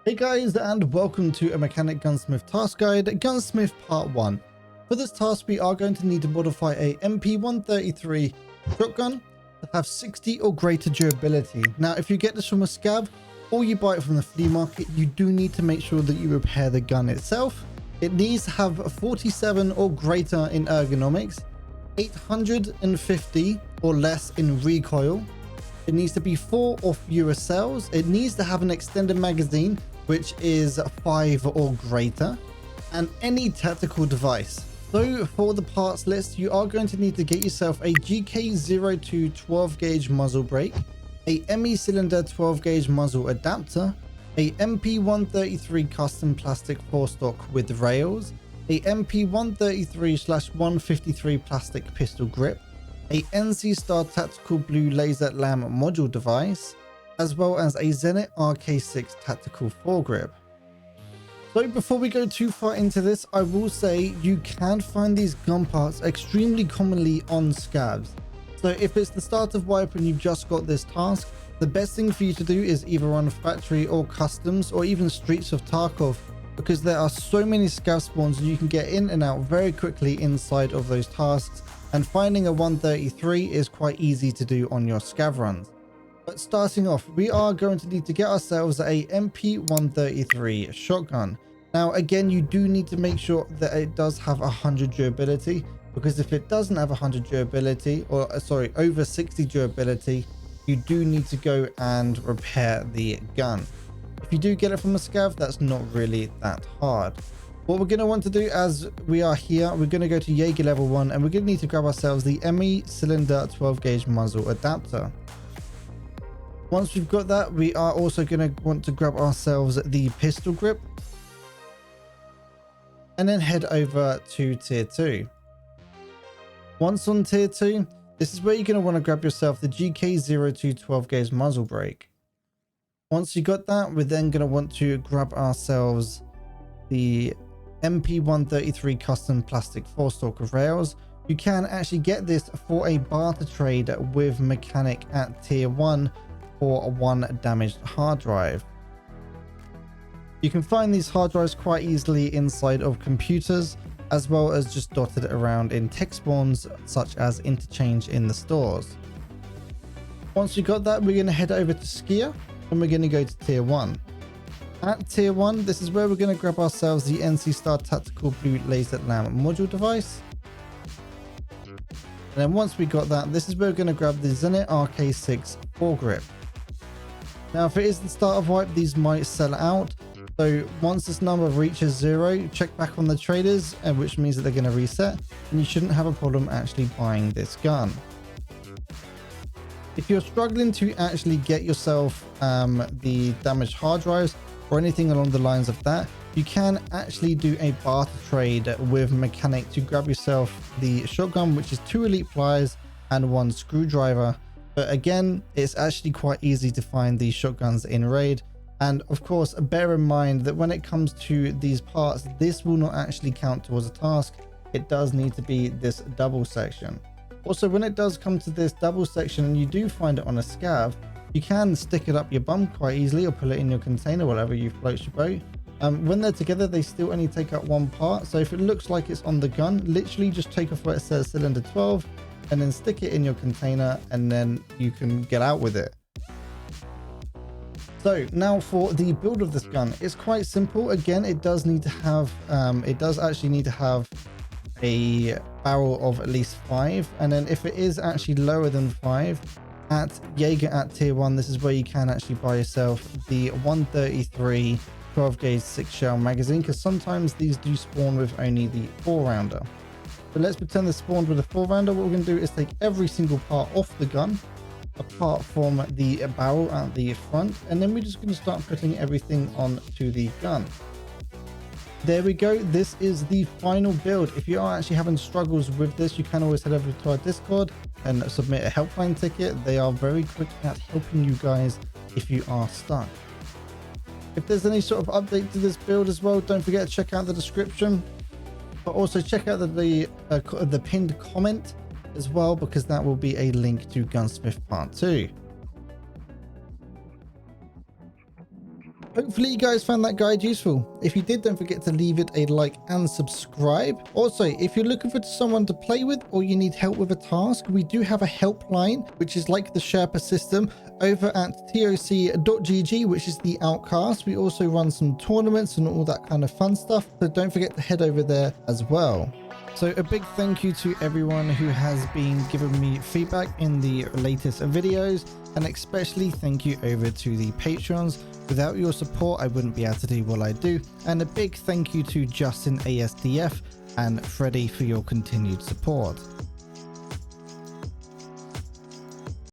Hey guys, and welcome to a mechanic gunsmith task guide, Gunsmith part 1. For this task we are going to need to modify a MP133 shotgun to have 60 or greater durability. Now if you get this from a scav or you buy it from the flea market, you do need to make sure that you repair the gun itself. It needs to have 47 or greater in ergonomics, 850 or less in recoil. It needs to be 4 or fewer cells. It needs to have an extended magazine, which is 5 or greater, and any tactical device. So for the parts list, you are going to need to get yourself a GK02 12 gauge muzzle brake, a ME cylinder 12 gauge muzzle adapter, a MP133 custom plastic forestock with rails, a MP133/153 plastic pistol grip, a NC Star tactical blue laser lamp module device, as well as a Zenit RK-6 tactical foregrip. So before we go too far into this, I will say you can find these gun parts extremely commonly on scavs. So if it's the start of wipe and you've just got this task, the best thing for you to do is either run factory or customs or even streets of Tarkov, because there are so many scav spawns and you can get in and out very quickly inside of those tasks, and finding a 133 is quite easy to do on your scav runs. But starting off, we are going to need to get ourselves a MP133 shotgun. Now again, you do need to make sure that it does have 100 durability, because if it doesn't have 100 durability, or sorry, over 60 durability, you do need to go and repair the gun. If you do get it from a scav, that's not really that hard. What we're going to want to do, as we are here, we're going to go to Jaeger level 1 and we're going to need to grab ourselves the ME cylinder 12 gauge muzzle adapter. Once we've got that, we are also going to want to grab ourselves the pistol grip and then head over to tier 2. Once on tier 2, this is where you're going to want to grab yourself the GK02 12 gauge muzzle brake. Once you got that, we're then going to want to grab ourselves the MP133 custom plastic forestock of rails. You can actually get this for a barter trade with mechanic at tier 1 for 1 damaged hard drive. You can find these hard drives quite easily inside of computers, as well as just dotted around in tech spawns such as interchange in the stores. Once you got that, we're going to head over to Skier and we're going to go to tier 1. At tier 1, this is where we're going to grab ourselves the NC Star tactical blue laser lamp module device. And then once we got that, this is where we're going to grab the Zenit RK-6 foregrip. Now if it is the start of wipe, these might sell out. So once this number reaches 0, check back on the traders, which means that they're going to reset, and you shouldn't have a problem actually buying this gun. If you're struggling to actually get yourself the damaged hard drives or anything along the lines of that, you can actually do a barter trade with mechanic to grab yourself the shotgun, which is 2 elite pliers and 1 screwdriver. But again, it's actually quite easy to find these shotguns in raid. And of course, bear in mind that when it comes to these parts, this will not actually count towards a task. It does need to be this double section. Also, when it does come to this double section and you do find it on a scav, you can stick it up your bum quite easily or pull it in your container, whatever you float your boat. When they're together, they still only take up 1 part. So if it looks like it's on the gun, literally just take off where it says cylinder 12 and then stick it in your container, and then you can get out with it. So now for the build of this gun, it's quite simple. Again, it does need to have actually need to have a barrel of at least 5, and then if it is actually lower than 5, at Jaeger at tier 1, this is where you can actually buy yourself the 133 12 gauge 6 shell magazine, because sometimes these do spawn with only the 4-rounder. So let's pretend this spawned with a 4-rounder. What we're going to do is take every single part off the gun, apart from the barrel at the front, and then we're just going to start putting everything onto the gun. There we go. This is the final build. If you are actually having struggles with this, you can always head over to our Discord and submit a helpline ticket. They are very quick at helping you guys if you are stuck. If there's any sort of update to this build as well, don't forget to check out the description, but also check out the pinned comment as well, because that will be a link to Gunsmith Part 2. Hopefully you guys found that guide useful. If you did, don't forget to leave it a like and subscribe. Also, if you're looking for someone to play with or you need help with a task, we do have a helpline, which is like the Sherpa system, over at toc.gg, which is the Outcast. We also run some tournaments and all that kind of fun stuff, so don't forget to head over there as well. So a big thank you to everyone who has been giving me feedback in the latest videos, and especially thank you over to the Patreons. Without your support, I wouldn't be able to do what I do. And a big thank you to Justin ASDF and Freddie for your continued support.